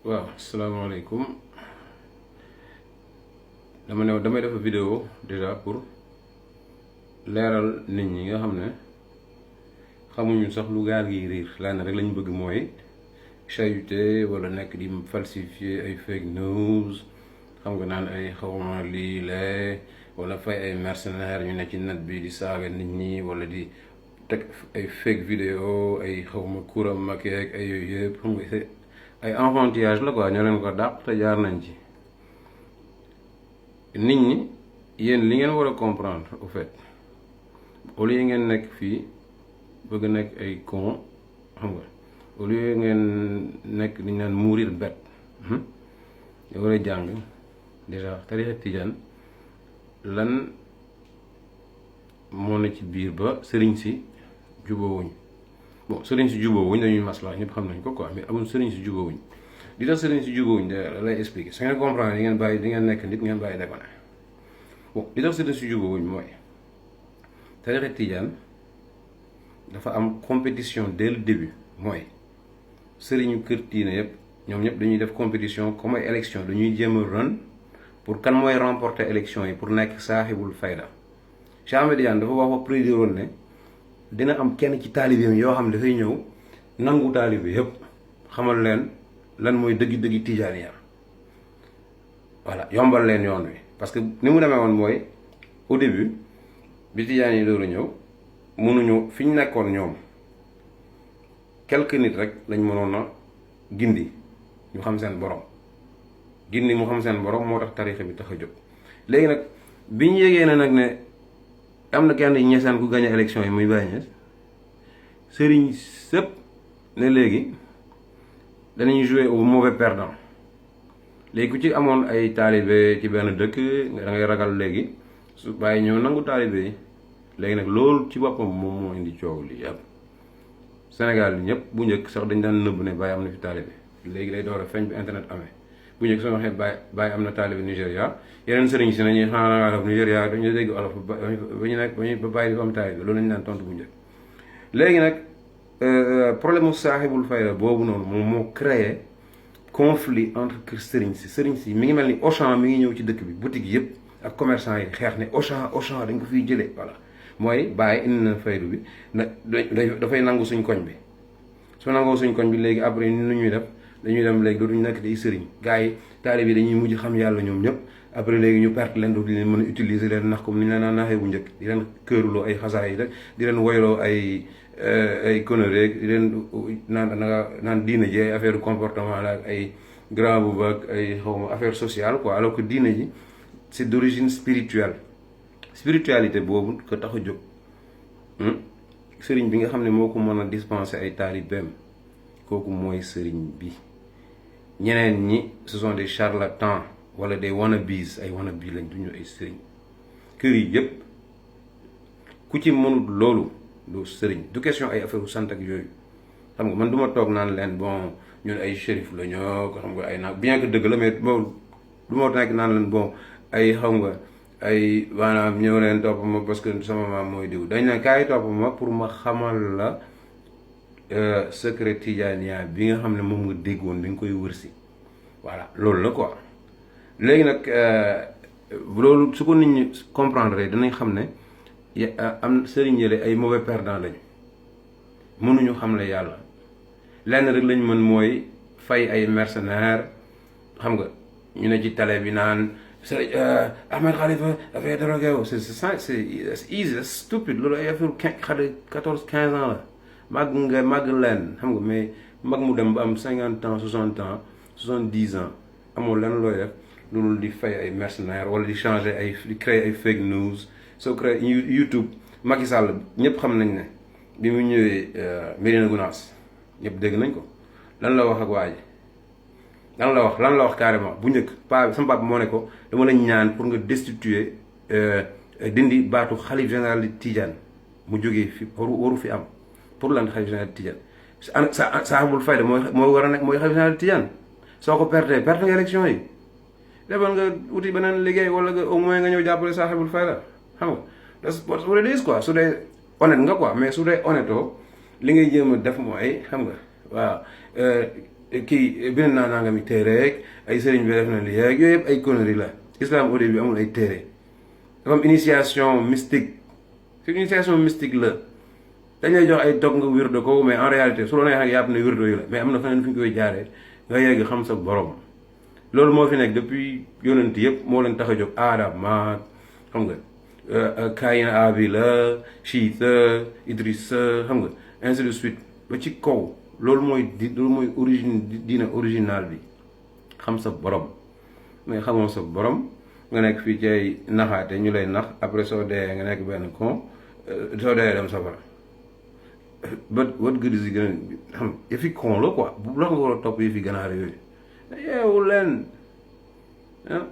waaw asalaamaaleykum damay def vidéo déjà pour leeral nit ñi nga xam ne xamuñu sax lu gaal gi riir lenn rek lañu bëgg mooy chahuter wala nekk di falsifier ay fake news xam nga naan ay xawma lii lee wala fay ay mercenaires ñu ne ci net bi di saaga nit ñi wala di teg ay fake vidéo ay xawma kuram makeek ay yooyu yëpp xam nga ay enfantillage la quoi ñoo leen ko dàq te jaar nañ ci nit ñi yéen li ngeen war a comprendre au fait au lieu ngeen nekk fii bëgg nekk ay con xam nga au lieu ngeen nekk li ñu naan mourir bête nga war a jàng déjà tarixa tijaan lan moo ne ci biir ba sëriñ si jubóowuñ bon sëriñ si jubóowuñ dañuy maslaa ñëpp xam nañ ko quoi mais amul sëriñ si jubóowuñ li tax sëriñ si jubóowuñ da lay expliquer su ngeen comprendre di ngeen bàyyi di ngeen nekk nit ngeen bàyyi déconné bon li tax sëriñ si jubóowuñ mooy tarixa tijaan dafa am compétition dès le début mooy sëriñu kër diine yëpp ñoom ñëpp dañuy def compétition comme ay élection dañuy jéem a run pour kan mooy remporter élection yi pour nekk saaxibul fayda Cheikh Ahmed Tidiane dafa wax prédiroon ne dina am kenn ci taalibeem yoo xam ne dafay ñëw nangu taalibe yëpp xamal leen lan mooy dëggi tijaaniya voilà yombal leen yoon wi parce que ni mu demee woon mooy au début bi tijaan yi dooru ñëw mënuñu fi ñu nekkoon ñoom quelques nit rek lañ mënoon a gindi ñu xam seen borom gindi mu xam seen borom moo tax tarixa bi tax a jóg léegi nag bi ñu yégee ne nag ne am na kenn ñeseen ku gagné élection yi muy Baye Niass sëriñ sëpp ne léegi danañuy jouer au mauvais perdant léegi ku ci amoon ay taalibe ci benn dëkk da ngay ragal léegi su bàyyi ñëw nangu taalibe yi léegi nag loolu ci boppam moom moo indi coow li yàpp Sénégal bi ñëpp bu njëkk sax dañ daan nëbb ne Baye am na fi taalibe léegi day door a feeñ bi internet amee bu njëkk soo waxee Baye am na taalibe Nigéria yeneen sëriñ si nañuy xanaa olof Nigéria dañu dégg olof ba ñu nekk ba Baye di am taalibe loolu lañu daan tontu bu njëkk léegi nag problème mu saaxibul fayda boobu noonu moom moo créé conflit entre kër sëriñ si mi ngi mel ni Auchan mi ngi ñëw ci dëkk bi boutique yëpp ak commerçant yi xeex ne Auchan dañ ko fiy jëlee voilà mooy Baye indi na faydu bi na dafay nangu suñ koñ bi su nangoo suñ koñ bi léegi après nu ñuy def dañuy dem léegi dootuñu nekk di sëriñ gars yi taalib yi dañuy mujj xam yàlla ñoom ñëpp après léegi ñu perte leen dootu leen mën a utiliser leen nax comme ni ñu leen naxee bu njëkk di leen këeruloo ay xasaa yi rek di leen woyloo ay conneries di leen naan diina ji ay affaire comportement la ak ay grand boobu ak ay xawma affaire sociale quoi alors que diina ji c'est d'origine spirituelle spiritualité boobu ko tax a jóg sëriñ bi nga xam ne moo ko mën a dispenser ay taalibeem kooku mooy sëriñ bi ñeneen ñi ce sont des charlatans wala des wannabes ay wannabe lañ duñu ay sëriñ kër yi yëpp ku ci mënut loolu doo sëriñ du question ay affaire sant ak yooyu xam nga man du ma toog naan leen bon ñun ay shérif la ñoo ko xam nga ay naan bien que dëgg la mais bon du ma nekk naan leen bon ay xam nga ay maanaam ñëw leen topp ma parce que sama maam mooy diw dañ ne kaay topp ma pour ma xamal la secret tijaaniya bi nga xam ne moom nga déggoon bi nga koy wërsi voilà loolu la quoi léegi nag loolu su ko nit ñi comprendre danañ xam ne am sëriñ yële ay mauvais perdant lañu mënuñu xam le yàlla lenn rek lañ mën mooy fay ay mercenaires xam nga ñu ne ci télé bi naan Ahmed Khalifa dafay drogué wu c'est easy c'est stupide loolu ay affaire xale 14-15 ans la màgg leen xam nga mais mag mu dem ba am 50 ans 60 ans 70 ans amoo lenn looy def loolu di fay ay mercenaires wala di changer ay di créer ay fake news soo créé YouTube Macky Sall ñëpp xam nañ ne bi mu ñëwee Médina Gounass ñëpp dégg nañ ko lan la wax ak waa ji lan la wax carrément bu njëkk sama papa moo ne ko dama la ñaan pour nga destituer dindi baatu xalif général di Tidiane mu jógee fi waru fi am pour lan xalif général di Tidiane saxabul fayda mooy war a nekk mooy xalif général di Tidiane soo ko perte nga élection yi demal nga uti beneen liggéey wala nga au moins nga ñëw jàppale saxabul fayda xam nga that's what it is quoi su dee honnête nga quoi mais su dee honnêtoo li ngay jéem a def mooy xam nga waaw kii bind naa nangami téere rek ay sëriñ bi def na lii rek yooyu yëpp ay conneries la islam au début amul ay téere dafa am initiation mystique c'est initiation mystique la dañ lay jox ay dog nga wirdo ko mais en réalité su la neexee yàpp ne wirdo yi la mais am na feneen fu ñu koy jaaree nga yegg xam sa borom loolu moo fi nekk depuis yonent yëpp moo leen tax a jóg aadam ma xam nga Kayin Abi la Chiita Idrissa xam nga ainsi de suite ba ci kaw loolu mooy origine diina original bi xam sa borom mais xamoo sa borom nga nekk fii ci ay naxaate ñu lay nax après soo dee nga nekk benn con soo dee dem safara ba wat gëdi si gën a xam yëfi con la quoi bu la nga war a topp yëfi ganaar yooyu yeewu leen ah